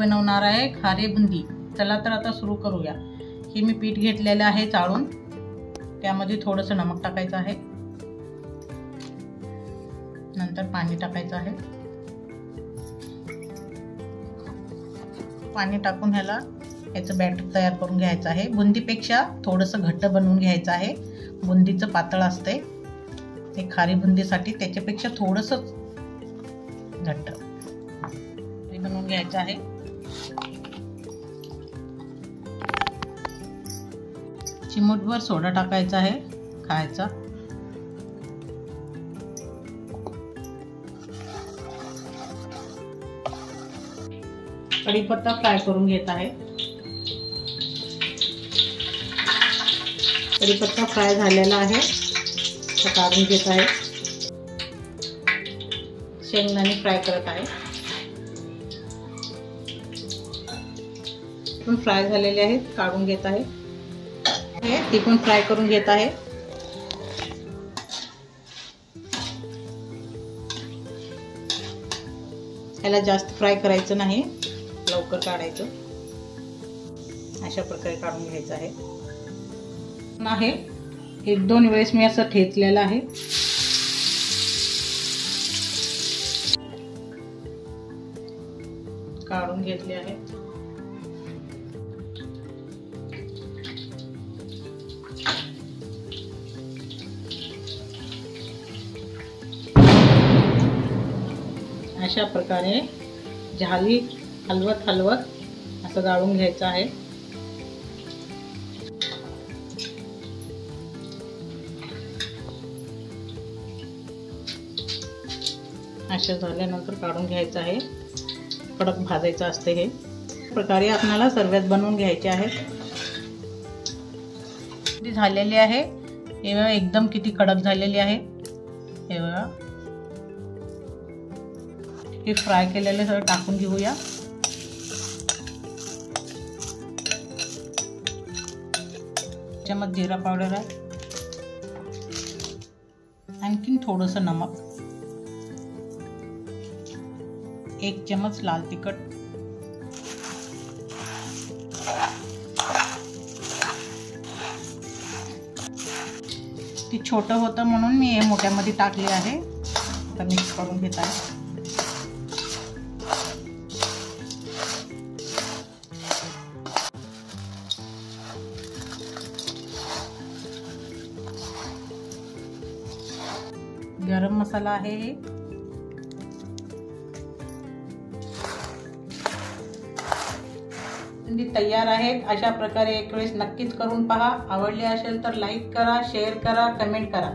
बनवणार आहे खारी बुंदी। चला तर आता सुरू करूया। हे मी पीठ घेतलेलं आहे चाळून, त्यामध्ये थोडंसं नमक टाकायचं आहे, नंतर पाणी टाकायचं आहे। पाणी टाकून याचं बॅटर तयार करून घ्यायचं आहे। बुंदीपेक्षा थोडंसं घट्ट बनवून घ्यायचं आहे। बुंदीचं पातळ असते, ते खारी बुंदीसाठी त्याच्यापेक्षा थोडंसं घट्ट बनवून घ्यायचं आहे। चिमूटभर सोडा टाकायचा आहे खायचा। कढीपत्ता फ्राय करून घेत आहे। कढीपत्ता फ्राय झालेला आहे, काढून घेत आहे। शेंगदाणे फ्राय करत आहे, पण फ्राय झालेले आहेत, काढून घेत आहे। ती पण फ्राय करून घेत आहे। याला जास्त फ्राय करायचं नाही, लवकर काढायचं। अशा प्रकारे काढून घ्यायचं आहे। एक दोन वेळेस मी असं ठेचलेलं आहे। काढून घेतले आहे। अशा प्रकारे झाली हलवत असं गाळून घ्यायचं आहे। अशा झाल्यानंतर काढून घ्यायचं आहे। कडक भाजायचं असते। हे प्रकारे आपल्याला सर्वात बनवून घ्यायचे आहेत। ती झालेली आहे, हे बघा एकदम किती कडक झालेली आहे। हे बघा, हे फ्राय केलेले सगळं टाकून घेऊया। चमच जिरा पावडर आहे, आणखीन थोडंसं नमक, 1 चमच लाल तिखट, ती छोटं होतं म्हणून मी हे मोठ्यामध्ये टाकले आहे। आता मिक्स करून घेत आहे। गरम मसाला आहे हे, तयार आहेत। अशा प्रकारे एक वेळेस नक्कीच करून पहा। आवडले असेल तर लाईक करा, शेअर करा, कमेंट करा।